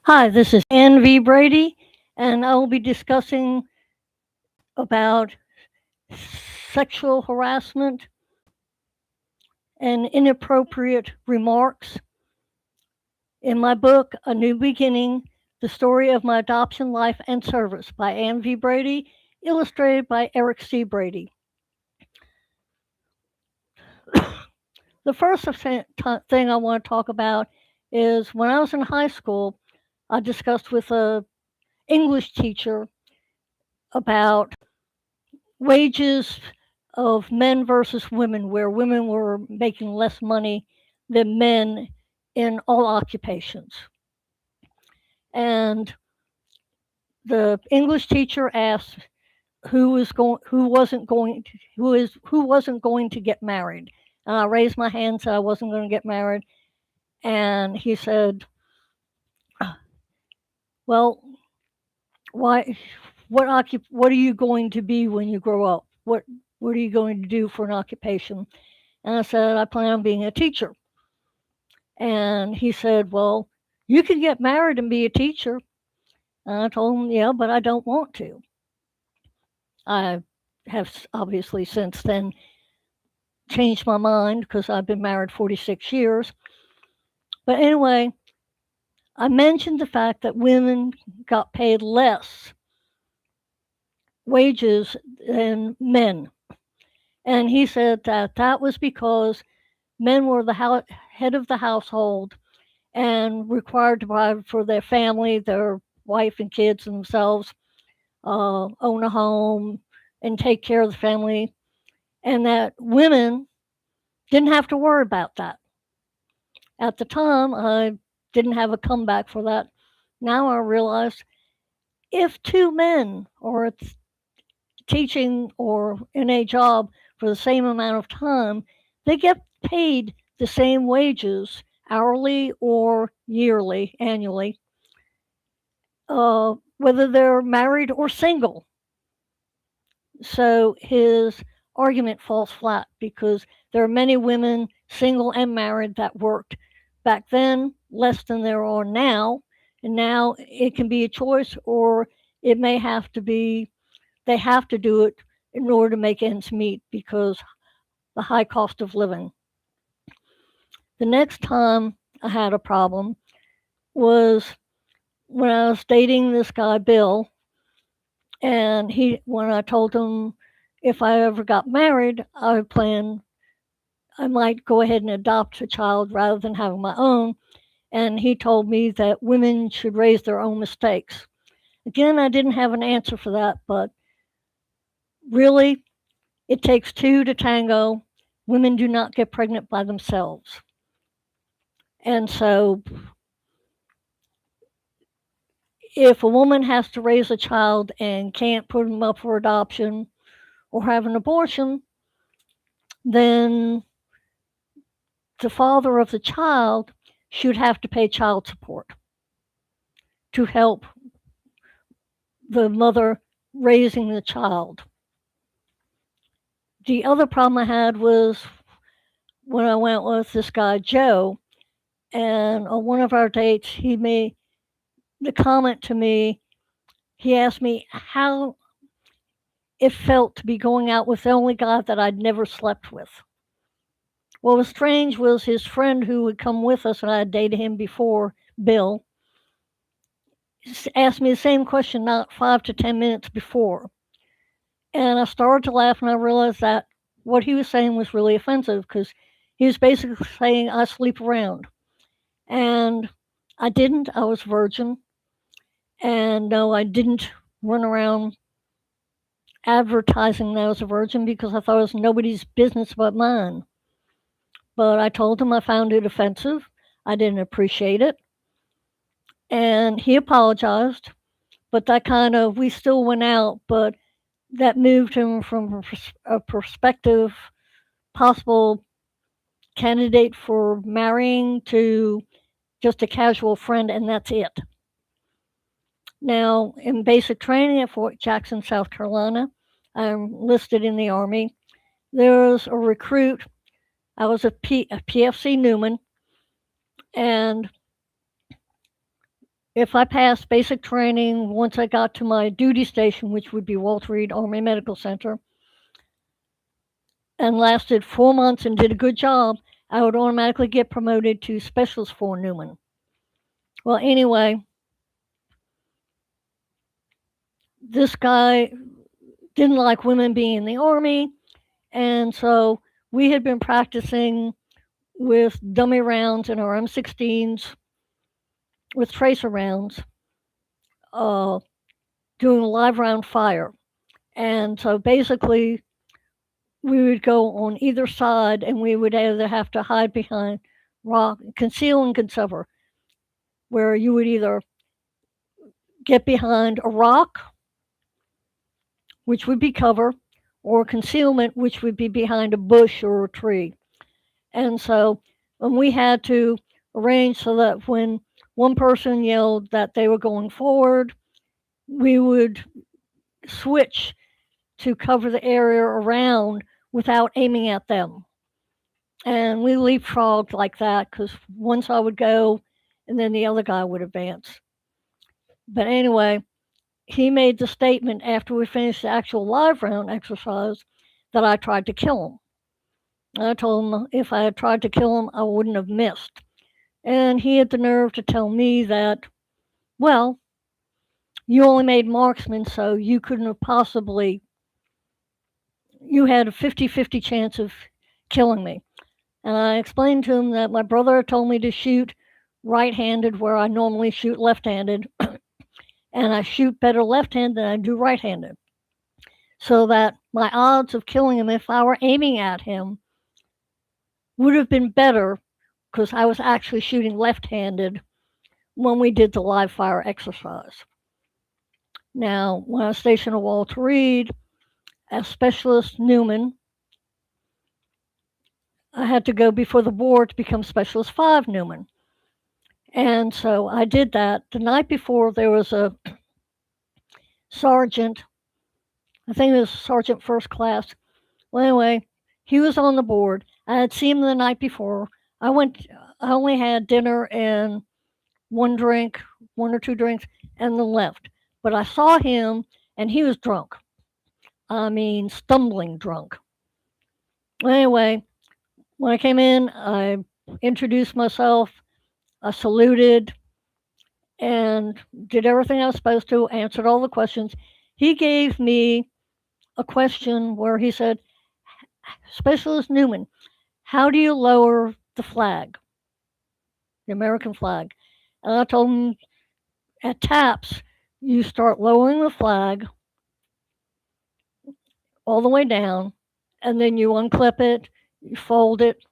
Hi, this is Ann V. Brady, and I will be discussing about sexual harassment and inappropriate remarks in my book, A New Beginning, The Story of My Adoption Life and Service by Ann V. Brady, illustrated by Eric C. Brady. The first thing I want to talk about is when I was in high school, I discussed with a English teacher about wages of men versus women, where women were making less money than men in all occupations. And the English teacher asked who wasn't going to get married. And I raised my hand, said I wasn't going to get married, and he said, "Well, why? What are you going to be when you grow up? What are you going to do for an occupation?" And I said, "I plan on being a teacher." And he said, "Well, you can get married and be a teacher." And I told him, "Yeah, but I don't want to." I have obviously since then changed my mind because I've been married 46 years. But anyway, I mentioned the fact that women got paid less wages than men. And he said that that was because men were the head of the household and required to provide for their family, their wife and kids and themselves, own a home, and take care of the family, and that women didn't have to worry about that. At the time, I didn't have a comeback for that. Now I realize if two men are teaching or in a job for the same amount of time, they get paid the same wages, hourly or yearly, annually, whether they're married or single. So his argument falls flat because there are many women, single and married, that worked back then less than there are now. And now it can be a choice, or it may have to be, they have to do it in order to make ends meet because the high cost of living. The next time I had a problem was when I was dating this guy, Bill, and when I told him if I ever got married, I might go ahead and adopt a child rather than having my own. And he told me that women should raise their own mistakes. Again, I didn't have an answer for that, but really, it takes two to tango. Women do not get pregnant by themselves. And so, if a woman has to raise a child and can't put them up for adoption or have an abortion, then the father of the child should have to pay child support to help the mother raising the child. The other problem I had was when I went with this guy, Joe, and on one of our dates, he made the comment to me. He asked me how it felt to be going out with the only guy that I'd never slept with. What was strange was his friend who would come with us, and I had dated him before, Bill, asked me the same question not 5 to 10 minutes before. And I started to laugh, and I realized that what he was saying was really offensive because he was basically saying I sleep around. And I didn't. I was virgin. And no, I didn't run around advertising that I was a virgin because I thought it was nobody's business but mine. But I told him I found it offensive. I didn't appreciate it. And he apologized. But that we still went out, but that moved him from a prospective possible candidate for marrying to just a casual friend, and that's it. Now, in basic training at Fort Jackson, South Carolina, I'm listed in the Army. There was a recruit. I was a PFC Newman, and if I passed basic training, once I got to my duty station, which would be Walter Reed Army Medical Center, and lasted 4 months and did a good job, I would automatically get promoted to Specialist 4 Newman. Well, anyway, this guy didn't like women being in the Army, and so we had been practicing with dummy rounds in our M16s with tracer rounds, uh, doing live round fire. And so basically, we would go on either side and we would either have to hide behind rock, conceal and cover, where you would either get behind a rock, which would be cover, or concealment, which would be behind a bush or a tree. And so we had to arrange so that when one person yelled that they were going forward, we would switch to cover the area around without aiming at them. And we leapfrogged like that because once I would go and then the other guy would advance. But anyway, he made the statement after we finished the actual live round exercise that I tried to kill him. I told him if I had tried to kill him, I wouldn't have missed. And he had the nerve to tell me that, well, you only made marksman, so you couldn't have possibly, you had a 50-50 chance of killing me. And I explained to him that my brother told me to shoot right handed where I normally shoot left handed, and I shoot better left handed than I do right handed. So that my odds of killing him if I were aiming at him would have been better because I was actually shooting left handed when we did the live fire exercise. Now, when I was stationed at Walter Reed as Specialist Newman, I had to go before the board to become Specialist 5 Newman. And so I did that. The night before, there was a sergeant, I think it was Sergeant First Class. Well, anyway, he was on the board. I had seen him the night before. I only had dinner and one drink, one or two drinks, and then left. But I saw him, and he was drunk. I mean, stumbling drunk. Anyway, when I came in, I introduced myself, I saluted, and did everything I was supposed to, answered all the questions. He gave me a question where he said, Specialist Newman, how do you lower the flag, the American flag? And I told him at taps, you start lowering the flag all the way down, and then you unclip it, you fold it,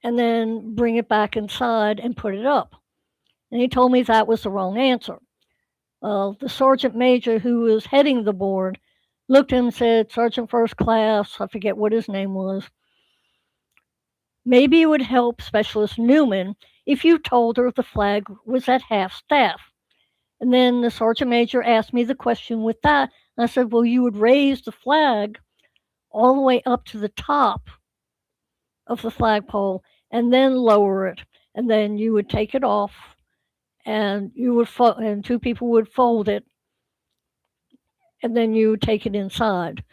and then bring it back inside and put it up. And he told me that was the wrong answer. The sergeant major who was heading the board looked at him and said, Sergeant First Class, I forget what his name was, maybe it would help Specialist Newman if you told her the flag was at half staff. And then the sergeant major asked me the question with that. And I said, well, you would raise the flag all the way up to the top of the flagpole and then lower it. And then you would take it off and and two people would fold it and then you would take it inside.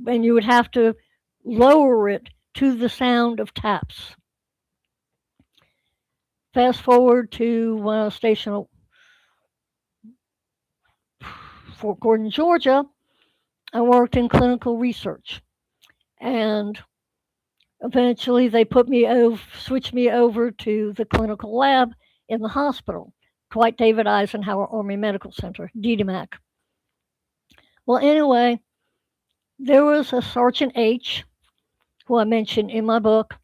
And you would have to lower it to the sound of taps. Fast forward to when I was stationed at Fort Gordon, Georgia. I worked in clinical research, and eventually they switched me over to the clinical lab in the hospital, Dwight David Eisenhower Army Medical Center, DDMAC. Well, anyway, there was a Sergeant H, who I mentioned in my book,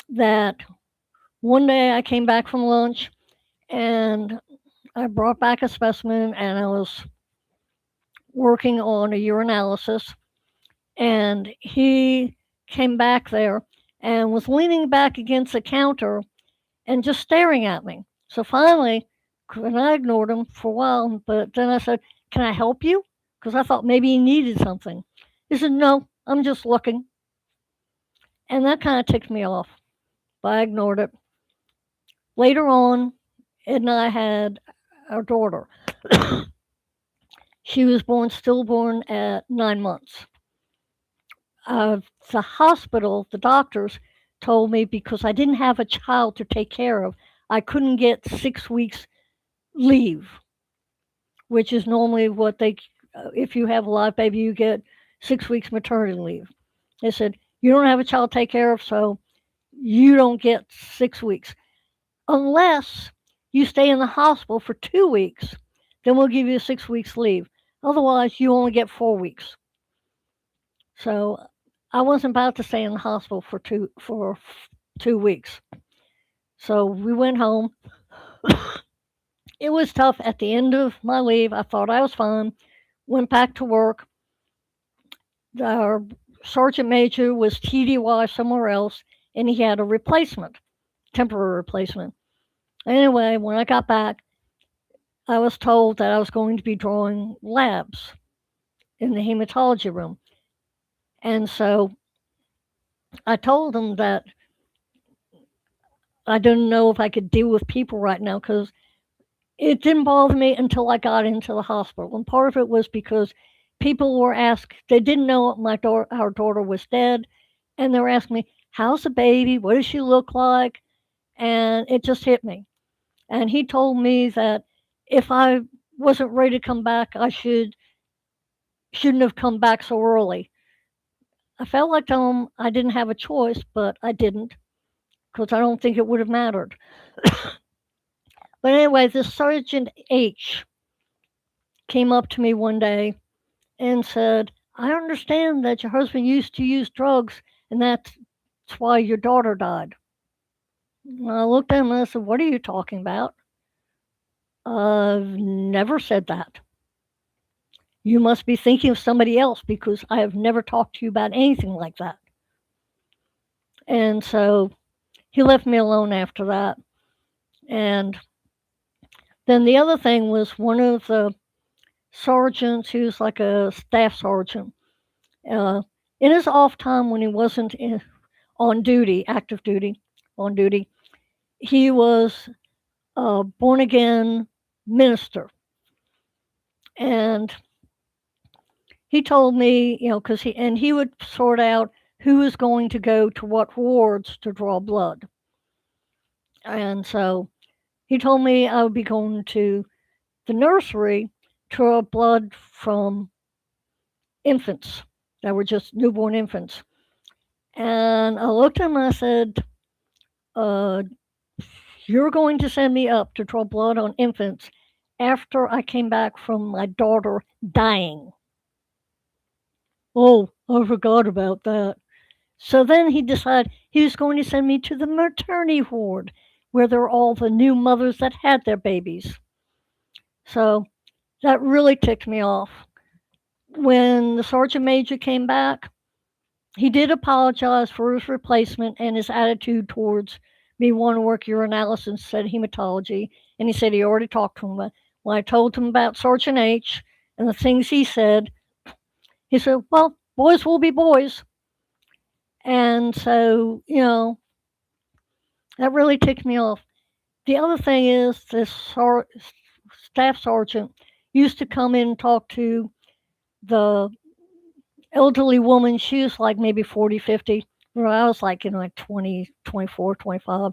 that one day I came back from lunch and I brought back a specimen and I was working on a urinalysis. And he came back there and was leaning back against the counter and just staring at me. So finally, and I ignored him for a while, but then I said, can I help you? Because I thought maybe he needed something. He said, no, I'm just looking. And that kind of ticked me off, but I ignored it. Later on Ed and I had our daughter. She was born stillborn at 9 months. The hospital, the doctors told me because I didn't have a child to take care of, I couldn't get 6 weeks leave, which is normally what if you have a live baby, you get 6 weeks maternity leave. They said, you don't have a child to take care of, so you don't get 6 weeks. Unless you stay in the hospital for 2 weeks, then we'll give you 6 weeks leave. Otherwise, you only get 4 weeks. So I wasn't about to stay in the hospital for 2 weeks. So we went home. It was tough at the end of my leave. I thought I was fine. Went back to work. Our sergeant major was TDY somewhere else, and he had a replacement, temporary replacement. Anyway, when I got back, I was told that I was going to be drawing labs in the hematology room. And so I told them that I didn't know if I could deal with people right now because it didn't bother me until I got into the hospital. And part of it was because people were asked, they didn't know our daughter was dead. And they were asking me, how's the baby? What does she look like? And it just hit me. And he told me that if I wasn't ready to come back, shouldn't have come back so early. I felt like I didn't have a choice, but I didn't because I don't think it would have mattered. But anyway, this Sergeant H came up to me one day and said, I understand that your husband used to use drugs and that's why your daughter died. And I looked at him and I said, what are you talking about? I've never said that. You must be thinking of somebody else because I have never talked to you about anything like that. And so he left me alone after that. And then the other thing was one of the sergeants, he was like a staff sergeant, uh, in his off time when he wasn't on duty, active duty, on duty, he was a born again minister. And he told me, because he would sort out who was going to go to what wards to draw blood. And so he told me I would be going to the nursery to draw blood from infants that were just newborn infants. And I looked at him and I said, uh, you're going to send me up to draw blood on infants after I came back from my daughter dying. Oh, I forgot about that. So then he decided he was going to send me to the maternity ward where there were all the new mothers that had their babies. So that really ticked me off. When the sergeant major came back, he did apologize for his replacement and his attitude towards me wanting to work urinalysis instead of hematology. And he said he already talked to him. When I told him about Sergeant H and the things he said, well, boys will be boys. And so, that really ticked me off. The other thing is this staff sergeant used to come in and talk to the elderly woman. She was like maybe 40, 50. Where I was like, 20, 24, 25.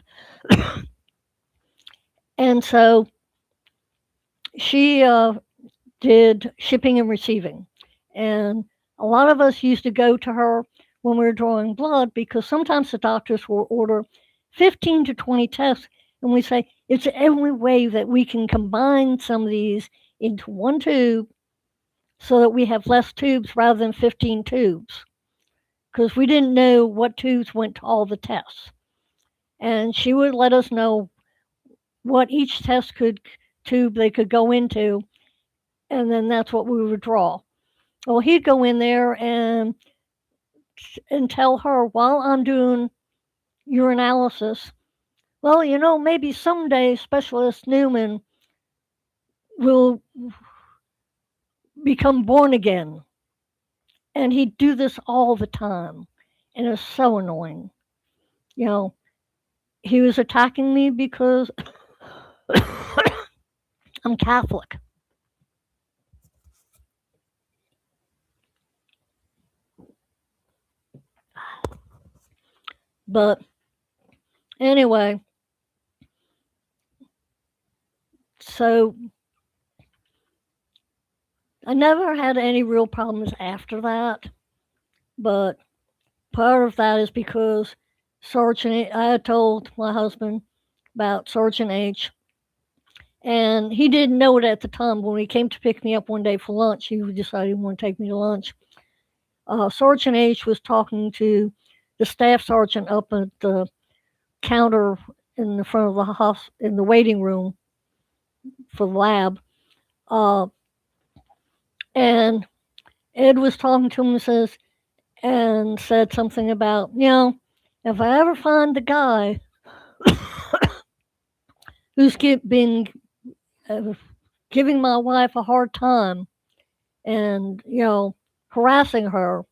And so she did shipping and receiving. And a lot of us used to go to her when we were drawing blood because sometimes the doctors will order 15 to 20 tests. And we say, it's the only way that we can combine some of these into one tube so that we have less tubes rather than 15 tubes. Because we didn't know what tubes went to all the tests. And she would let us know what each tube they could go into, and then that's what we would draw. Well, he'd go in there and tell her while I'm doing urinalysis, well, maybe someday Specialist Newman will become born again. And he'd do this all the time. And it was so annoying. He was attacking me because I'm Catholic. But anyway, so I never had any real problems after that. But part of that is because I had told my husband about Sergeant H, and he didn't know it at the time. When he came to pick me up one day for lunch, he decided he wanted to take me to lunch. Sergeant H was talking to the staff sergeant up at the counter in the front of the house in the waiting room for the lab. Uh, and Ed was talking to him and said something about, if I ever find the guy who's been uh, giving my wife a hard time and harassing her,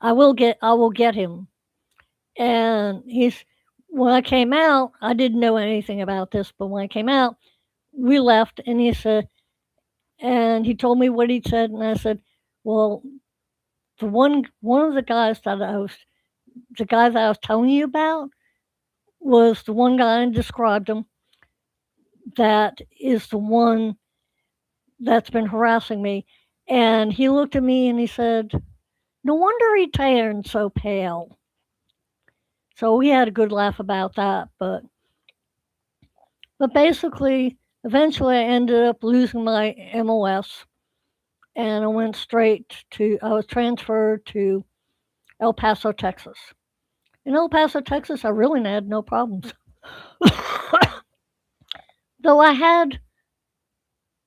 I will get him. And when I came out, I didn't know anything about this, but when I came out, we left, and he told me what he'd said, and I said, well, one of the guy that I was telling you about was the one guy and described him that is the one that's been harassing me. And he looked at me and he said, no wonder he turned so pale. So we had a good laugh about that. But basically, eventually I ended up losing my MOS, and I was transferred to El Paso, Texas. In El Paso, Texas, I really had no problems. Though I had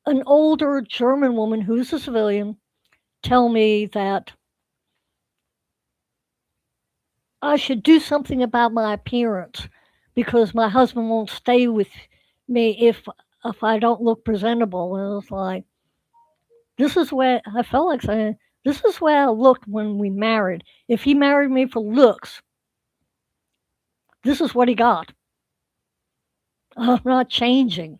an older German woman who's a civilian tell me that I should do something about my appearance because my husband won't stay with me if I don't look presentable. And I was like, this is where I felt like saying, this is where I looked when we married. If he married me for looks, this is what he got. I'm not changing.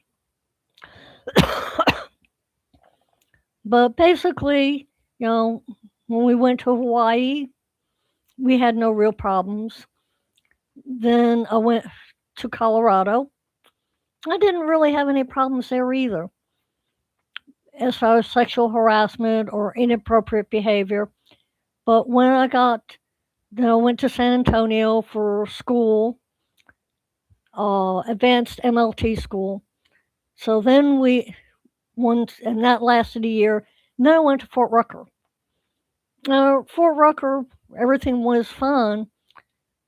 But basically, you know, when we went to Hawaii, we had no real problems. Then I went to Colorado. I didn't really have any problems there either, as far as sexual harassment or inappropriate behavior. But then I went to San Antonio for school, advanced MLT school. So then and that lasted a year. And then I went to Fort Rucker. Now, Fort Rucker, everything was fine.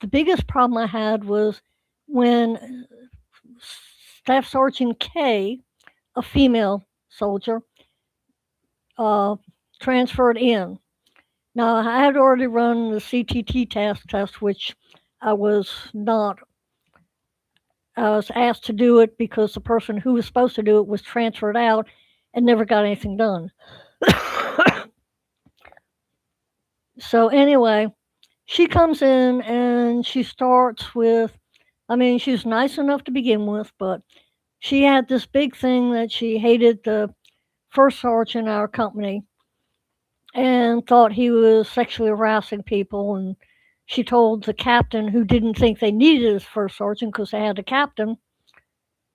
The biggest problem I had was when Staff Sergeant K, a female soldier, transferred in. Now, I had already run the CTT test, which I was not. I was asked to do it because the person who was supposed to do it was transferred out and never got anything done. So, anyway, she comes in and she starts with, she's nice enough to begin with, but she had this big thing that she hated the first sergeant in our company and thought he was sexually harassing people. And she told the captain, who didn't think they needed his first sergeant because they had a captain,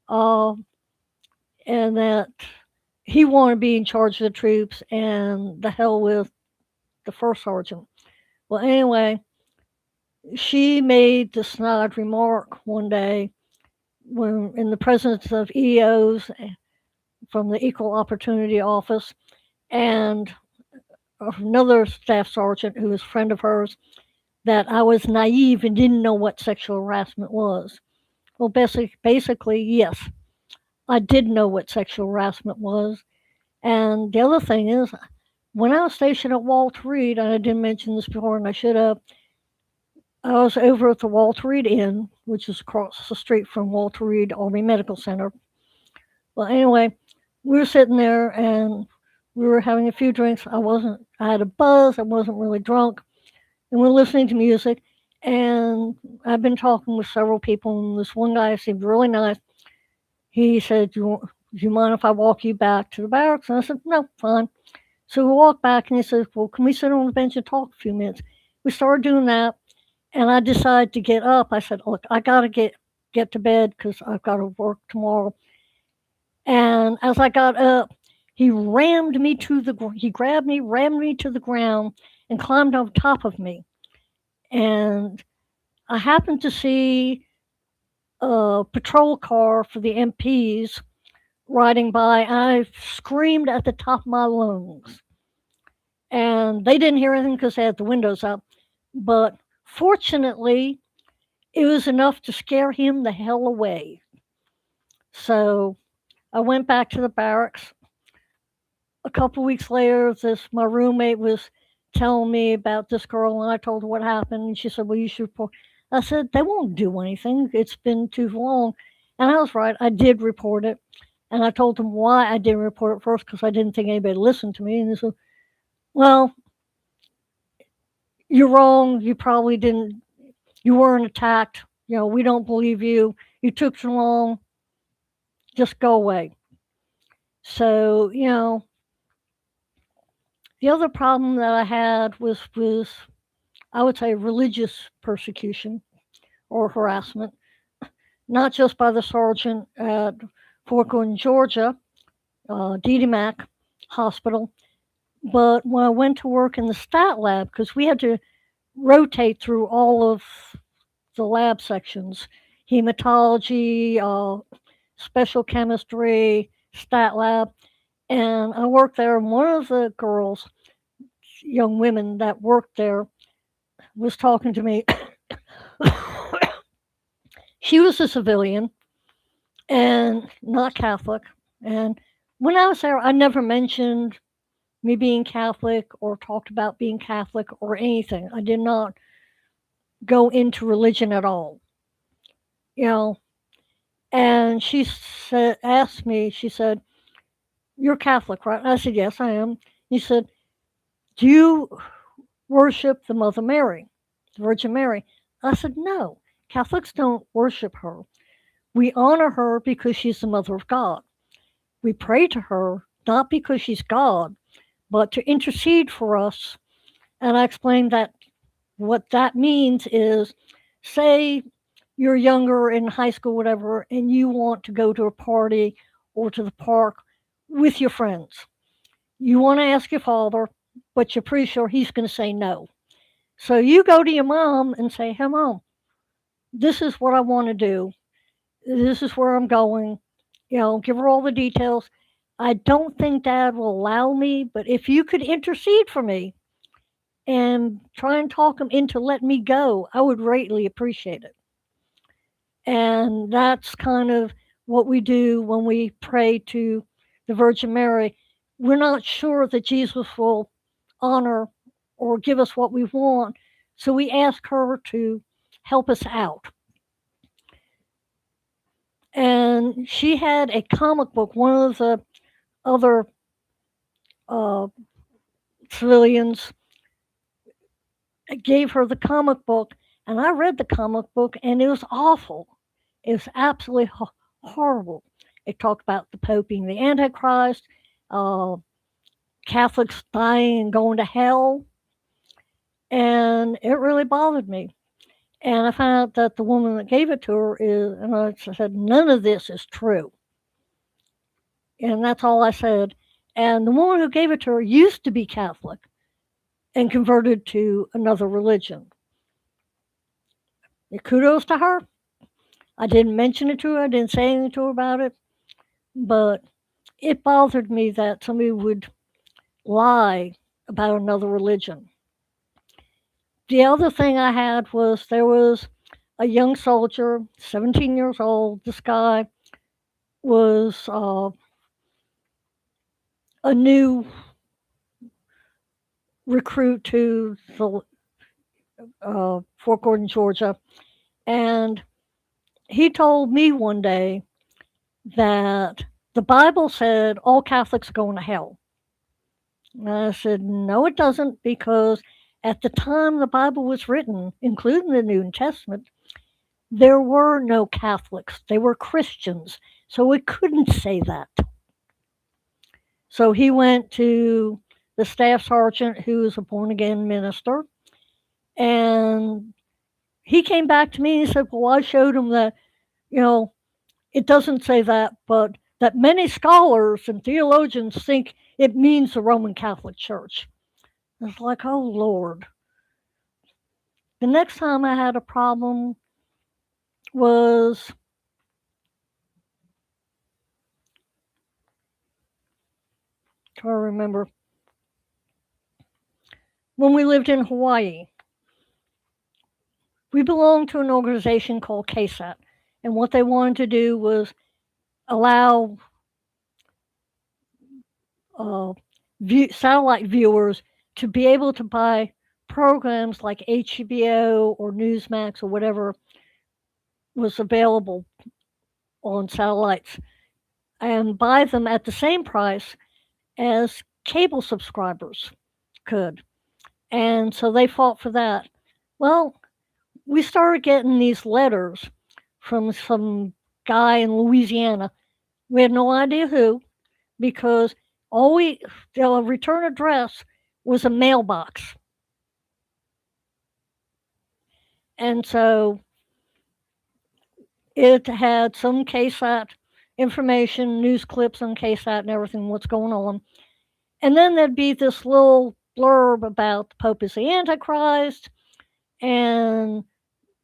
uh, and that he wanted to be in charge of the troops and the hell with the first sergeant. Well, anyway, she made the snide remark one day when in the presence of EOs from the Equal Opportunity Office and another staff sergeant who was a friend of hers, that I was naive and didn't know what sexual harassment was. Well, basically, yes, I did know what sexual harassment was. And the other thing is, when I was stationed at Walter Reed, and I didn't mention this before and I should have, I was over at the Walter Reed Inn, which is across the street from Walter Reed Army Medical Center. Well, anyway, we were sitting there and we were having a few drinks. I had a buzz, I wasn't really drunk, and we were listening to music. And I've been talking with several people, and this one guy seemed really nice. he said, do you mind if I walk you back to the barracks? And I said, no, fine. So we walked back, and he said, well, can we sit on the bench and talk a few minutes? We started doing that, and I decided to get up. I said, look, I got to get to bed because I've got to work tomorrow. And as I got up, he grabbed me, rammed me to the ground, and climbed on top of me. And I happened to see a patrol car for the MPs riding by. I screamed at the top of my lungs. And they didn't hear anything because they had the windows up. But fortunately, it was enough to scare him the hell away. So I went back to the barracks. A couple weeks later, this my roommate was telling me about this girl, and I told her what happened. And she said, "Well, you should report." I said, "They won't do anything. It's been too long." And I was right. I did report it, and I told them why I didn't report it first because I didn't think anybody listened to me. And they said, "Well, you're wrong. You probably didn't. You weren't attacked. We don't believe you. You took too long. Just go away." So the other problem that I had was I would say religious persecution or harassment, not just by the sergeant at Fort Gordon, Georgia, DDMAC Hospital, but when I went to work in the stat lab, because we had to rotate through all of the lab sections: hematology, special chemistry, stat lab. And I worked there, and one of the girls, young women that worked there, was talking to me. She was a civilian and not Catholic. And when I was there, I never mentioned me being Catholic or talked about being Catholic or anything. I did not go into religion at all. You know, and asked me, she said, "You're Catholic, right?" I said, "Yes, I am." He said, "Do you worship the Mother Mary, the Virgin Mary?" I said, "No, Catholics don't worship her. We honor her because she's the Mother of God. We pray to her not because she's God, but to intercede for us." And I explained that what that means is, say you're younger in high school, whatever, and you want to go to a party or to the park with your friends. You want to ask your father, but you're pretty sure he's going to say no. So you go to your mom and say, "Hey, mom, this is what I want to do. This is where I'm going." Give her all the details. "I don't think dad will allow me, but if you could intercede for me and try and talk him into letting me go, I would greatly appreciate it." And that's kind of what we do when we pray to the Virgin Mary. We're not sure that Jesus will honor or give us what we want, so we ask her to help us out. And she had a comic book. One of the other uh, civilians gave her the comic book, and I read the comic book, and it was awful. It was absolutely horrible. It talked about the Pope being the Antichrist, uh, Catholics dying and going to hell, and it really bothered me. And I found out that the woman that gave it to her and I said, "None of this is true." And that's all I said. And the woman who gave it to her used to be Catholic and converted to another religion. Kudos to her. I didn't mention it to her, I didn't say anything to her about it, but it bothered me that somebody would lie about another religion. The other thing I had was there was a young soldier, 17 years old. This guy was a new recruit to the Fort Gordon, Georgia, and he told me one day that the Bible said all Catholics are going to hell. And I said, "No, it doesn't, because at the time the Bible was written, including the New Testament, there were no Catholics. They were Christians. So we couldn't say that. So he went to the staff sergeant, who was a born again minister, and he came back to me and he said, "Well, I showed him that, you know, it doesn't say that, but that many scholars and theologians think it means the Roman Catholic Church." It's like, oh Lord. The next time I had a problem was trying to remember when we lived in Hawaii. We belonged to an organization called KSAT, and what they wanted to do was allow satellite viewers to be able to buy programs like HBO or Newsmax or whatever was available on satellites and buy them at the same price as cable subscribers could. And so they fought for that. Well, we started getting these letters from some guy in Louisiana. We had no idea who, because all the return address was a mailbox. And so it had some KSAT information, news clips on KSAT and everything, what's going on. And then there'd be this little blurb about the Pope is the Antichrist and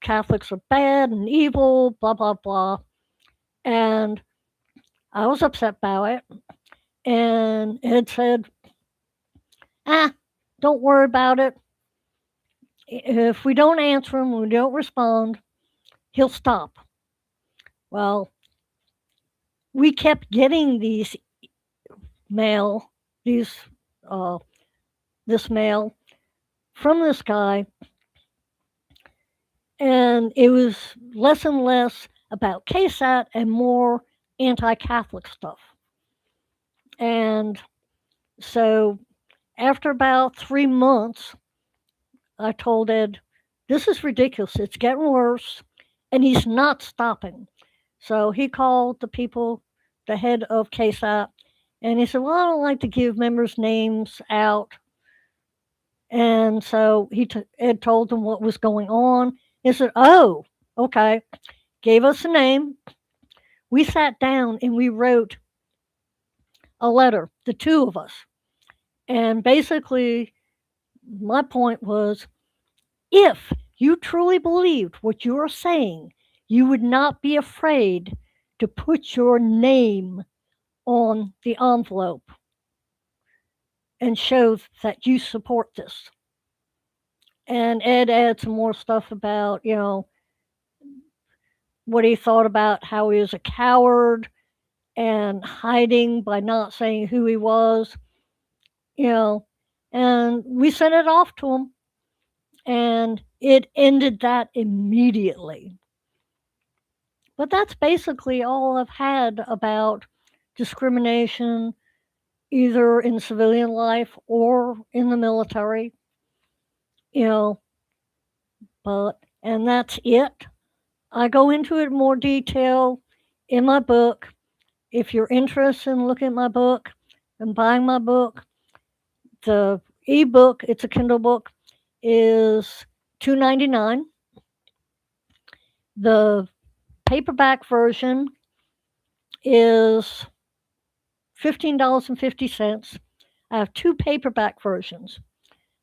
Catholics are bad and evil, blah, blah, blah. And I was upset by it. And it said, don't worry about it. If we don't answer him, we don't respond, he'll stop. Well, we kept getting these mail, this mail from this guy, and it was less and less about KSAT and more anti-Catholic stuff. And so after about 3 months, I told Ed, this is ridiculous. It's getting worse. And he's not stopping. So he called the people, the head of KSAT, and he said, well, I don't like to give members' names out. And so Ed told them what was going on. He said, oh, okay. Gave us a name. We sat down and we wrote a letter, the two of us. And basically, my point was, if you truly believed what you are saying, you would not be afraid to put your name on the envelope and show that you support this. And Ed had some more stuff about, what he thought about how he was a coward and hiding by not saying who he was, and we sent it off to him, and it ended that immediately. But that's basically all I've had about discrimination, either in civilian life or in the military, and that's it. I go into it in more detail in my book. If you're interested in looking at my book and buying my book, the ebook, it's a Kindle book, is $2.99. The paperback version is $15.50. I have two paperback versions.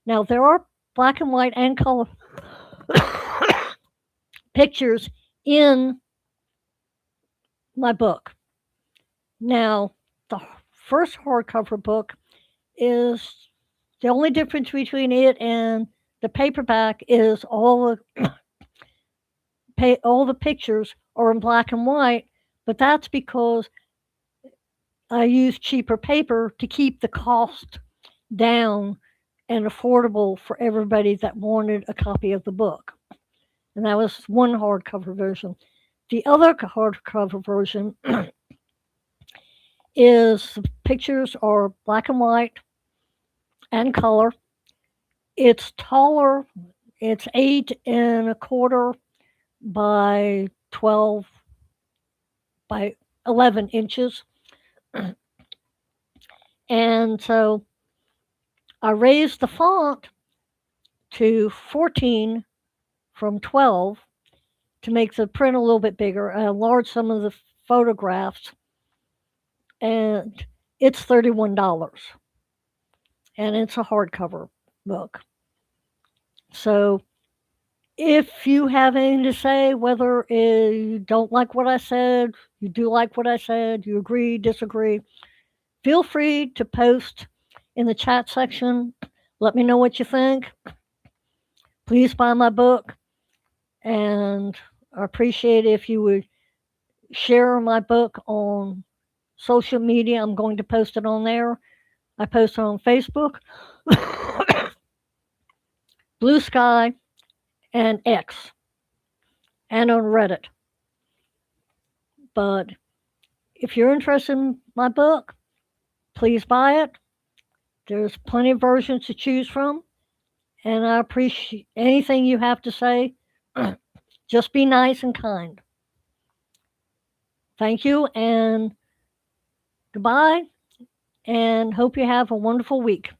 Now, there are black and white and color pictures in my book. Now, the first hardcover book is the only difference between it and the paperback is all the pictures are in black and white, but that's because I used cheaper paper to keep the cost down and affordable for everybody that wanted a copy of the book. And that was one hardcover version. The other hardcover version is pictures are black and white and color. It's taller. It's 8 1/4 by 12 by 11 inches. And so I raised the font to 14 from 12 to make the print a little bit bigger. I enlarged some of the photographs, and it's $31. And it's a hardcover book. So if you have anything to say, whether you don't like what I said, you do like what I said, you agree, disagree, feel free to post in the chat section. Let me know what you think. Please buy my book, and I appreciate it if you would share my book on social media. I'm going to post it on there. I post it on Facebook, Blue Sky, and X, and on Reddit. But if you're interested in my book, please buy it. There's plenty of versions to choose from, and I appreciate anything you have to say. Just be nice and kind. Thank you, and goodbye, and hope you have a wonderful week.